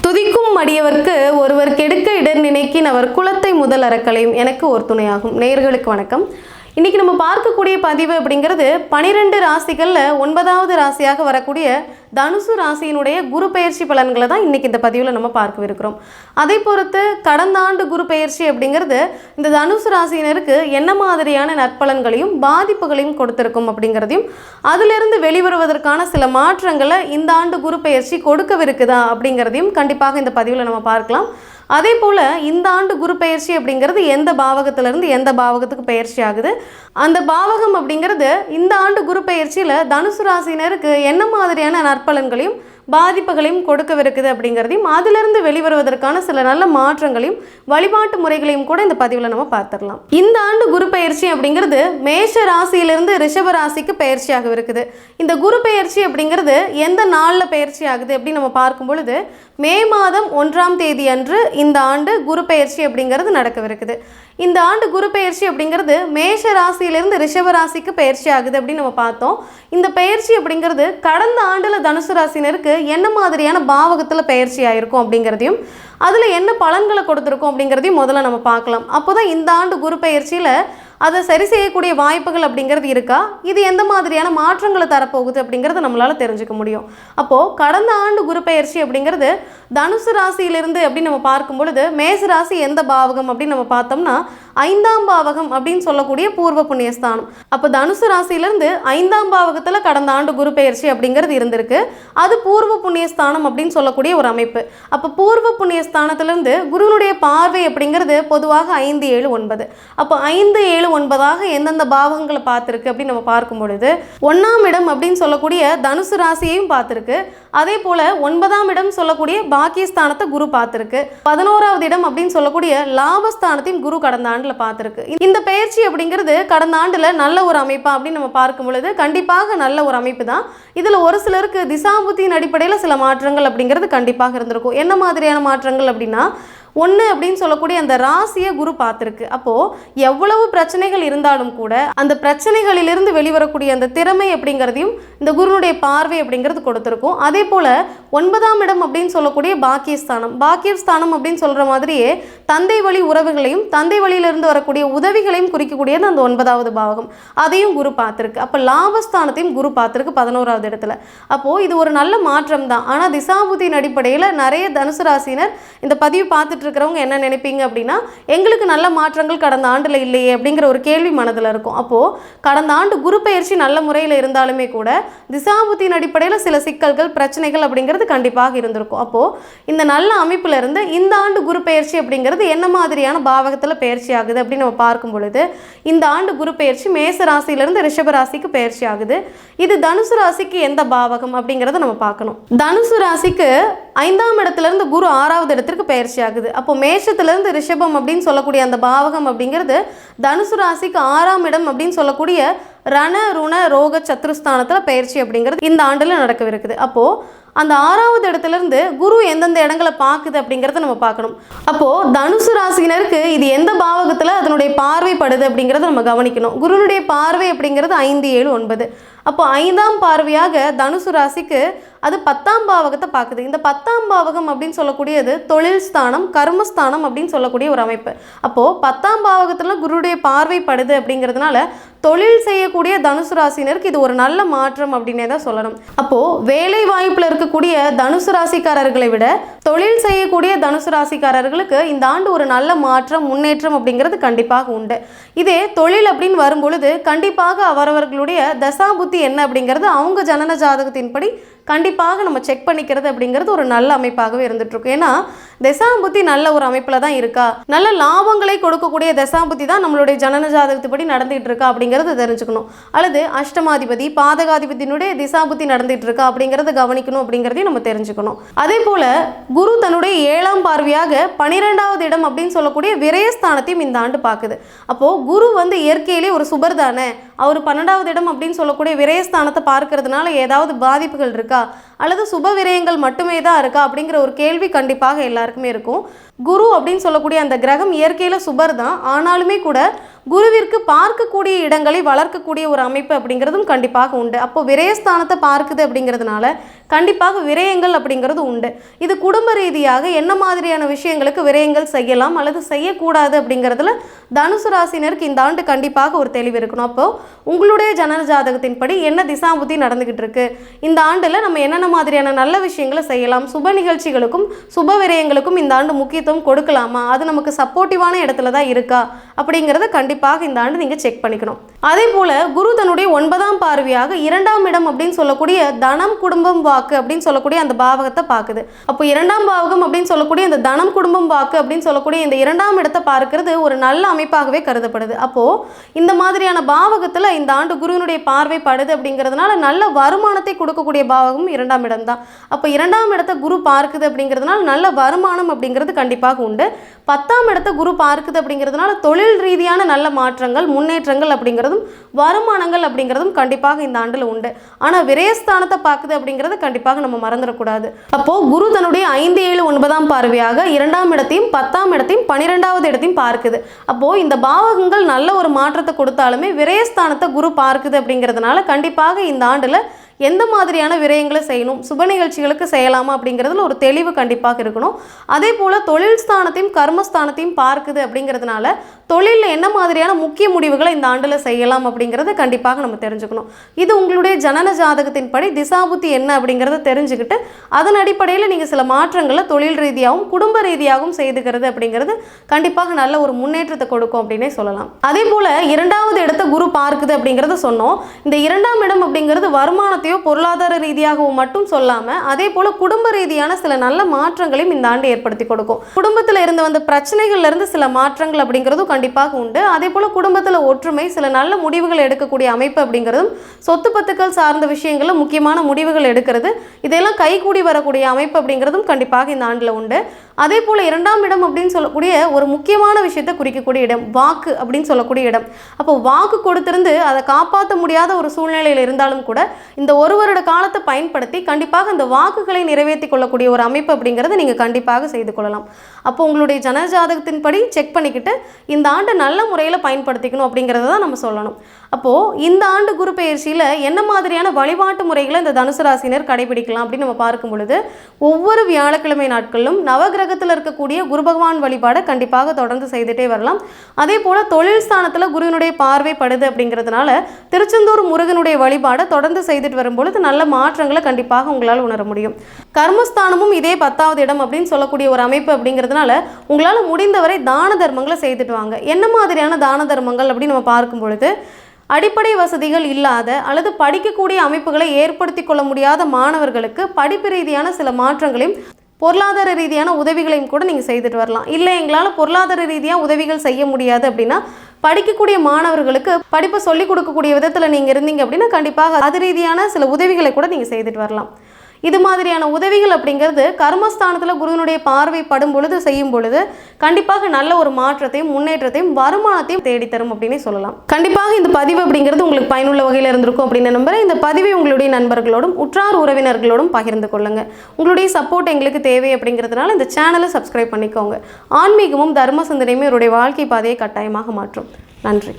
துதிக்கும் மடியவர்க்கு ஒருவர் கெடுக்க இடர் நினைக்கின் அவர் குலத்தை முதல் அறக்கலையும் எனக்கு ஒரு துணையாகும். நேயர்களுக்கு வணக்கம். இன்றைக்கி நம்ம பார்க்கக்கூடிய பதிவு அப்படிங்கிறது 12 ராசிகளில் 9வது ராசியாக வரக்கூடிய தனுசு ராசியினுடைய குரு பெயர்ச்சி பலன்களை தான் இன்றைக்கி இந்த பதிவில் நம்ம பார்க்கவிருக்கிறோம். அதை பொறுத்து கடந்த ஆண்டு குரு பெயர்ச்சி அப்படிங்கிறது இந்த தனுசு ராசியினருக்கு என்ன மாதிரியான நற்பலன்களையும் பாதிப்புகளையும் கொடுத்திருக்கும் அப்படிங்கிறதையும் அதிலிருந்து வெளிவருவதற்கான சில மாற்றங்களை இந்த ஆண்டு குரு பெயர்ச்சி கொடுக்கவிருக்குதா அப்படிங்கிறதையும் கண்டிப்பாக இந்த பதிவில் நம்ம பார்க்கலாம். அதே போல் இந்த ஆண்டு குரு பெயர்ச்சி அப்படிங்கிறது எந்த பாவகத்திலிருந்து எந்த பாவகத்துக்கு பயிற்சி ஆகுது, அந்த பாவகம் அப்படிங்கிறது இந்த ஆண்டு குரு பெயர்ச்சியில் தனுசு ராசினருக்கு என்ன மாதிரியான நற்பலன்களையும் பாதிப்புகளையும் கொடுக்கவிருக்குது அப்படிங்கிறதையும் அதிலிருந்து வெளிவருவதற்கான சில நல்ல மாற்றங்களையும் வழிபாட்டு முறைகளையும் கூட இந்த பதிவில் நம்ம பார்த்துடலாம். இந்த ஆண்டு குரு பெயர்ச்சி அப்படிங்கிறது மேஷ ராசியிலிருந்து ரிஷப ராசிக்கு பயிற்சியாக இருக்குது. இந்த குரு பெயர்ச்சி அப்படிங்கிறது எந்த நாளில் பயிற்சி ஆகுது அப்படின்னு நம்ம பார்க்கும் பொழுது மே மாதம் 1ஆம் தேதி அன்று இந்த ஆண்டு குரு பெயர்ச்சி அப்படிங்கிறது நடக்கவிருக்குது. இந்த ஆண்டு குரு பெயர்ச்சி அப்படிங்கிறது மேஷ ராசியிலிருந்து ரிஷப ராசிக்கு பயிற்சி ஆகுது அப்படின்னு நம்ம பார்த்தோம். இந்த பயிற்சி அப்படிங்கிறது கடந்த ஆண்டில் தனுசு ராசினருக்கு என்ன மாதிரியான பாவகத்தில் பயிற்சி ஆகிருக்கும் அப்படிங்கிறதையும் அதில் என்ன பலன்களை கொடுத்துருக்கோம் அப்படிங்கிறதையும் முதல்ல நம்ம பார்க்கலாம். அப்போ தான் இந்த ஆண்டு குரு பெயர்ச்சியில் அதை சரி செய்யக்கூடிய வாய்ப்புகள் அப்படிங்கிறது இருக்கா, இது எந்த மாதிரியான மாற்றங்களை தரப்போகுது அப்படிங்கிறத நம்மளால் தெரிஞ்சுக்க முடியும். அப்போது கடந்த ஆண்டு குரு பெயர்ச்சி அப்படிங்கிறது தனுசு ராசியிலிருந்து அப்படின்னு நம்ம பார்க்கும் பொழுது மேச ராசி எந்த பாவகம் அப்படின்னு நம்ம பார்த்தோம்னா 5ஆம் பாவகம் அப்படின்னு சொல்லக்கூடிய பூர்வ புண்ணியஸ்தானம். அப்போ தனுசு ராசியிலிருந்து 5ஆம் பாவகத்தில் கடந்த ஆண்டு குரு பெயர்ச்சி அப்படிங்கிறது இருந்திருக்கு. அது பூர்வ புண்ணியஸ்தானம் அப்படின்னு சொல்லக்கூடிய ஒரு அமைப்பு. அப்போ பூர்வ புண்ணியஸ்தானத்திலிருந்து குருனுடைய பார்வை அப்படிங்கிறது பொதுவாக 5, 7, 9. அப்போ 5, 7, 9ஆக எந்தெந்த பாவகங்களை பார்த்துருக்கு அப்படின்னு நம்ம பார்க்கும் பொழுது 1ஆம் இடம் அப்படின்னு சொல்லக்கூடிய தனுசு ராசியையும் பார்த்துருக்கு. அதே போல் 9ஆம் இடம் சொல்லக்கூடிய பாக்கியஸ்தானத்தை குரு பார்த்துருக்கு. 11வது இடம் அப்படின்னு சொல்லக்கூடிய லாபஸ்தானத்தையும் குரு கடந்த ஆண்டில் பார்த்துருக்கு. இந்த பயிற்சி அப்படிங்கிறது கடந்த ஆண்டில் நல்ல ஒரு அமைப்பா அப்படின்னு நம்ம பார்க்கும் பொழுது கண்டிப்பாக நல்ல ஒரு அமைப்பு தான். இதில் ஒரு சிலருக்கு திசாபுத்தியின் அடிப்படையில் சில மாற்றங்கள் அப்படிங்கிறது கண்டிப்பாக இருந்திருக்கும். என்ன மாதிரியான மாற்றங்கள் அப்படின்னா 1 அப்படின்னு சொல்லக்கூடிய அந்த ராசியை குரு பார்த்துருக்கு. அப்போது எவ்வளவு பிரச்சனைகள் இருந்தாலும் கூட அந்த பிரச்சனைகளிலிருந்து வெளிவரக்கூடிய அந்த திறமை அப்படிங்கிறதையும் இந்த குருனுடைய பார்வை அப்படிங்கிறது கொடுத்துருக்கும். அதே போல் 9ஆம் இடம் அப்படின்னு சொல்லக்கூடிய பாக்கியஸ்தானம் அப்படின்னு சொல்கிற மாதிரியே தந்தை வழி உறவுகளையும் தந்தை வழியிலிருந்து வரக்கூடிய உதவிகளையும் குறிக்கக்கூடியது அந்த 9வது பாவகம். அதையும் குரு பார்த்துருக்கு. அப்போ லாபஸ்தானத்தையும் குரு பார்த்துருக்கு 11வது இடத்துல. அப்போது இது ஒரு நல்ல மாற்றம் தான். ஆனால் திசாபுத்தியின் அடிப்படையில் நிறைய தனுசு ராசினர் இந்த பதிவு பார்த்துட்டு இருக்கிறவங்க என்ன நினைப்பீங்க அப்படின்னா எங்களுக்கு நல்ல மாற்றங்கள் கடந்த ஆண்டில் இல்லையே அப்படிங்கிற ஒரு கேள்வி மனதில் இருக்கும். அப்போது கடந்த ஆண்டு குரு பெயர்ச்சி நல்ல முறையில் இருந்தாலுமே கூட திசாபுத்தியின் அடிப்படையில் சில சிக்கல்கள் பிரச்சனைகள் அப்படிங்கிறது கண்டிப்பாக இருந்திருக்கும். அப்போது இந்த நல்ல அமைப்பில் இருந்து இந்த ஆண்டு குரு பெயர்ச்சி அப்படிங்கிறது என்ன மாதிரியான பாவகத்தில் பயிற்சி ஆகுது அப்படின்னு நம்ம பார்க்கும் பொழுது இந்த ஆண்டு குரு பெயர்ச்சி மேச ராசியிலிருந்து ரிஷப ராசிக்கு பயிற்சி ஆகுது. இது தனுசு ராசிக்கு எந்த பாவகம் அப்படிங்கிறத நம்ம பார்க்கணும். தனுசு ராசிக்கு 5ஆம் இடத்துலேருந்து குரு 6வது இடத்திற்கு பயிற்சி ஆகுது. அப்போ மேஷத்துலேருந்து ரிஷபம் அப்படின்னு சொல்லக்கூடிய அந்த பாவகம் அப்படிங்கிறது தனுசு ராசிக்கு 6ஆம் இடம் அப்படின்னு சொல்லக்கூடிய ரண ருண ரோக சத்ருஸ்தானத்தில் பயிற்சி அப்படிங்கிறது இந்த ஆண்டில் நடக்கவிருக்குது. அப்போது அந்த 6வது இடத்துலேருந்து குரு எந்தெந்த இடங்களை பார்க்குது அப்படிங்கிறத நம்ம பார்க்கணும். அப்போது தனுசு ராசினருக்கு இது எந்த பாவகத்தில் அதனுடைய பார்வை படுது அப்படிங்கிறத நம்ம கவனிக்கணும். குருனுடைய பார்வை அப்படிங்கிறது 5, 7, 9. அப்போ 5ஆம் பார்வையாக தனுசு ராசிக்கு அது 10ஆம் பாவகத்தை பார்க்குது. இந்த 10ஆம் பாவகம் அப்படின்னு சொல்லக்கூடியது தொழில் ஸ்தானம் கர்மஸ்தானம் அப்படின்னு சொல்லக்கூடிய ஒரு அமைப்பு. அப்போது 10ஆம் பாவகத்தில் குருடைய பார்வை படுது அப்படிங்கிறதுனால தொழில் செய்யக்கூடிய தனுசு ராசினருக்கு இது ஒரு நல்ல மாற்றம் அப்படின்னே தான் சொல்லணும். அப்போது வேலை வாய்ப்பில் இருக்கக்கூடிய தனுசு ராசிக்காரர்களை விட தொழில் செய்யக்கூடிய தனுசு ராசிக்காரர்களுக்கு இந்த ஆண்டு ஒரு நல்ல மாற்றம் முன்னேற்றம் அப்படிங்கிறது கண்டிப்பாக உண்டு. இதே தொழில் அப்படின்னு வரும்பொழுது கண்டிப்பாக அவரவர்களுடைய தசாபுத்தி என்ன அப்படிங்கிறது அவங்க ஜனன ஜாதகத்தின்படி கண்டிப்பாக நம்ம செக் பண்ணிக்கிறது அப்படிங்கிறது ஒரு நல்ல அமைப்பாகவே இருந்துகிட்ருக்கும். ஏன்னா தசாபுத்தி நல்ல ஒரு அமைப்பில் தான் இருக்கா, நல்ல லாபங்களை கொடுக்கக்கூடிய தசாபுத்தி தான் நம்மளுடைய ஜனன ஜாதகத்துப்படி நடந்துகிட்டு இருக்கா அப்படிங்கிறத தெரிஞ்சுக்கணும். அல்லது அஷ்டமாதிபதி பாதகாதிபதியினுடைய திசாபுத்தி நடந்துகிட்டு இருக்கா அப்படிங்கிறத கவனிக்கணும் அப்படிங்கிறதையும் நம்ம தெரிஞ்சுக்கணும். அதே போல் குரு தன்னுடைய 7ஆம் பார்வையாக 12வது இடம் அப்படின்னு சொல்லக்கூடிய விரயஸ்தானத்தையும் இந்த ஆண்டு பார்க்குது. அப்போது குரு இயற்கையிலே ஒரு சுபர் தானே, அவர் 12வது இடம் அப்படின்னு சொல்லக்கூடிய விரயஸ்தானத்தை பார்க்கறதுனால ஏதாவது பாதிப்புகள் இருக்கா அல்லது சுப விரயங்கள் மட்டுமே தான் இருக்கா அப்படிங்கிற ஒரு கேள்வி கண்டிப்பாக எல்லாருக்குமே இருக்கும். குரு அப்படின்னு சொல்லக்கூடிய அந்த கிரகம் இயற்கையில் சுபர் தான், ஆனாலுமே கூட குருவிற்கு பார்க்கக்கூடிய இடங்களை வளர்க்கக்கூடிய ஒரு அமைப்பு அப்படிங்கிறதும் கண்டிப்பாக உண்டு. அப்போ விரயஸ்தானத்தை பார்க்குது அப்படிங்கிறதுனால கண்டிப்பாக விரயங்கள் அப்படிங்கிறது உண்டு. இது குடும்ப ரீதியாக என்ன மாதிரியான விஷயங்களுக்கு விரயங்கள் செய்யலாம் அல்லது செய்யக்கூடாது அப்படிங்கிறதுல தனுசு ராசினருக்கு இந்த ஆண்டு கண்டிப்பாக ஒரு தெளிவு இருக்கணும். அப்போ உங்களுடைய ஜனன ஜாதகத்தின்படி என்ன திசாபுத்தி நடந்துகிட்டு இருக்கு, இந்த ஆண்டில் நம்ம என்னென்ன மாதிரியான நல்ல விஷயங்களை செய்யலாம், சுப நிகழ்ச்சிகளுக்கும் சுப விரயங்களுக்கும் இந்த ஆண்டு முக்கியத்துவம் கொடுக்கலாமா, அது நமக்கு சப்போர்ட்டிவான இடத்துல தான் இருக்கா அப்படிங்கிறத கண்டிப்பாக இந்த ஆண்டு நீங்கள் செக் பண்ணிக்கணும். அதே போல் குரு தன்னுடைய 9ஆம் பார்வையாக 2ஆம் இடம் அப்படின்னு சொல்லக்கூடிய தனம் குடும்பம் வாக்கு அப்படின்னு சொல்லக்கூடிய அந்த பாவகத்தை பார்க்குது. அப்போ 2ஆம் பாவகம் அப்படின்னு சொல்லக்கூடிய இந்த தனம் குடும்பம் வாக்கு அப்படின்னு சொல்லக்கூடிய இந்த 2ஆம் இடத்தை பார்க்கிறது ஒரு நல்ல அமைப்பாகவே கருதப்படுது. அப்போது இந்த மாதிரியான பாவகத்தில் இந்த ஆண்டு குருவினுடைய பார்வை படுது அப்படிங்கிறதுனால நல்ல வருமானத்தை கொடுக்கக்கூடிய பாவகம் 2ஆம் இடம் தான். அப்போ 2ஆம் இடத்தை குரு பார்க்குது அப்படிங்கிறதுனால நல்ல வருமானம் அப்படிங்கிறது கண்டிப்பாக உண்டு. 10ஆம் இடத்தை குரு பார்க்குது அப்படிங்கிறதுனால தொழில் ரீதியான நல்ல மாற்றங்கள் முன்னேற்றங்கள் அப்படிங்கிறதும் வருமானங்கள் அப்படிங்கிறதும் கண்டிப்பாக இந்த ஆண்டில் உண்டு. ஆனால் விரயஸ்தானத்தை பார்க்குது அப்படிங்கிறத கண்டிப்பாக நம்ம மறந்துடக்கூடாது. அப்போது குரு தன்னுடைய 5, 7, 9ஆம் பார்வையாக 2ஆம் இடத்தையும் 10ஆம் இடத்தையும் 12வது இடத்தையும் பார்க்குது. அப்போது இந்த பாவகங்கள் நல்ல ஒரு மாற்றத்தை கொடுத்தாலுமே விரயஸ்தானத்தை குரு பார்க்குது அப்படிங்கிறதுனால கண்டிப்பாக இந்த ஆண்டில் எந்த மாதிரியான விரயங்களை செய்யணும், சுப நிகழ்ச்சிகளுக்கு செய்யலாமா அப்படிங்கிறதுல ஒரு தெளிவு கண்டிப்பாக இருக்கணும். அதே போல் தொழில் ஸ்தானத்தையும் கர்மஸ்தானத்தையும் பார்க்குது அப்படிங்கிறதுனால தொழிலில் என்ன மாதிரியான முக்கிய முடிவுகளை இந்த ஆண்டில் செய்யலாம் அப்படிங்கிறத கண்டிப்பாக நம்ம தெரிஞ்சுக்கணும். இது உங்களுடைய ஜனன ஜாதகத்தின்படி திசாபுத்தி என்ன அப்படிங்கிறத தெரிஞ்சுக்கிட்டு அதன் அடிப்படையில் நீங்கள் சில மாற்றங்களை தொழில் ரீதியாகவும் குடும்ப ரீதியாகவும் செய்துக்கிறது அப்படிங்கிறது கண்டிப்பாக நல்ல ஒரு முன்னேற்றத்தை கொடுக்கும் அப்படின்னே சொல்லலாம். அதே போல் 2வது இடத்தை குரு பார்க்குது அப்படிங்கிறத சொன்னோம். இந்த 2ஆம் இடம் அப்படிங்கிறது வருமானத்தை பொருளாதார ரீதியாகவோ மட்டும் சொல்லாமல் அதே போல குடும்ப ரீதியான சில நல்ல மாற்றங்களையும் இந்த ஆண்டு ஏற்படுத்தி கொடுக்கும். குடும்பத்தில் இருந்து வந்த பிரச்சனைகள்ல இருந்து சில மாற்றங்கள் அப்படிங்கிறதும் கண்டிப்பாக உண்டு. அதே போல குடும்பத்தில் ஒற்றுமை, சில நல்ல முடிவுகள் எடுக்கக்கூடிய அமைப்பு அப்படிங்கிறதும், சொத்து பத்துக்கள் சார்ந்த விஷயங்களில் முக்கியமான முடிவுகள் எடுக்கிறது, இதெல்லாம் கைகூடி வரக்கூடிய அமைப்பு அப்படிங்கிறதும் கண்டிப்பாக இந்த ஆண்டில் உண்டு. அதே போல் 2ஆம் இடம் அப்படின்னு சொல்லக்கூடிய ஒரு முக்கியமான விஷயத்தை குறிக்கக்கூடிய இடம், வாக்கு அப்படின்னு சொல்லக்கூடிய இடம். அப்போ வாக்கு கொடுத்திருந்து அதை காப்பாற்ற முடியாத ஒரு சூழ்நிலையில் இருந்தாலும் கூட இந்த ஒரு வருட காலத்தை பயன்படுத்தி கண்டிப்பாக அந்த வாக்குகளை நிறைவேற்றி கொள்ளக்கூடிய ஒரு அமைப்பு அப்படிங்கிறத நீங்கள் கண்டிப்பாக செய்து கொள்ளலாம். அப்போ உங்களுடைய ஜன ஜாதகத்தின்படி செக் பண்ணிக்கிட்டு இந்த ஆண்டு நல்ல முறையில் பயன்படுத்திக்கணும் அப்படிங்கிறத தான் நம்ம சொல்லணும். அப்போது இந்த ஆண்டு குரு பெயர்ச்சியில் என்ன மாதிரியான வழிபாட்டு முறைகளை இந்த தனுசு ராசினர் கடைபிடிக்கலாம் அப்படின்னு நம்ம பார்க்கும் பொழுது, ஒவ்வொரு வியாழக்கிழமை நாட்களிலும் நவகிரகத்தில் இருக்கக்கூடிய குரு பகவான் வழிபாடை கண்டிப்பாக தொடர்ந்து செய்துட்டே வரலாம். அதே போல் தொழில் ஸ்தானத்தில் குருவினுடைய பார்வை படுது அப்படிங்கிறதுனால திருச்செந்தூர் முருகனுடைய வழிபாடை தொடர்ந்து செய்துட்டு வரும்பொழுது நல்ல மாற்றங்களை கண்டிப்பாக உங்களால் உணர முடியும். கர்மஸ்தானமும் இதே 10வது இடம் அப்படின்னு சொல்லக்கூடிய ஒரு அமைப்பு அப்படிங்கிறதுனால உங்களால் முடிந்தவரை தான தர்மங்களை செய்துட்டு வாங்க. என்ன மாதிரியான தான தர்மங்கள் அப்படின்னு நம்ம பார்க்கும் பொழுது, அடிப்படை வசதிகள் இல்லாத அல்லது படிக்கக்கூடிய அமைப்புகளை ஏற்படுத்தி கொள்ள முடியாத மாணவர்களுக்கு படிப்பு ரீதியான சில மாற்றங்களையும் பொருளாதார ரீதியான உதவிகளையும் கூட நீங்கள் செய்துட்டு வரலாம். இல்லை எங்களால் பொருளாதார ரீதியாக உதவிகள் செய்ய முடியாது அப்படின்னா படிக்கக்கூடிய மாணவர்களுக்கு படிப்பை சொல்லிக் கொடுக்கக்கூடிய விதத்தில் நீங்கள் இருந்தீங்க அப்படின்னா கண்டிப்பாக அது ரீதியான சில உதவிகளை கூட நீங்கள் செய்துட்டு வரலாம். இது மாதிரியான உதவிகள் அப்படிங்கிறது கர்மஸ்தானத்தில் குருவினுடைய பார்வை படும் பொழுது செய்யும் பொழுது கண்டிப்பாக நல்ல ஒரு மாற்றத்தையும் முன்னேற்றத்தையும் வருமானத்தையும் தேடித்தரும் அப்படின்னே சொல்லலாம். கண்டிப்பாக இந்த பதிவு அப்படிங்கிறது உங்களுக்கு பயனுள்ள வகையில் இருந்திருக்கும் அப்படின்னு நம்புறேன். இந்த பதிவை உங்களுடைய நண்பர்களோடும் உற்றார் உறவினர்களோடும் பகிர்ந்து கொள்ளுங்க. உங்களுடைய சப்போர்ட் எங்களுக்கு தேவை அப்படிங்கிறதுனால இந்த சேனலை சப்ஸ்கிரைப் பண்ணிக்கோங்க. ஆன்மீகமும் தர்ம சிந்தனையுமே இவருடைய வாழ்க்கை பாதையை கட்டாயமாக மாற்றும். நன்றி.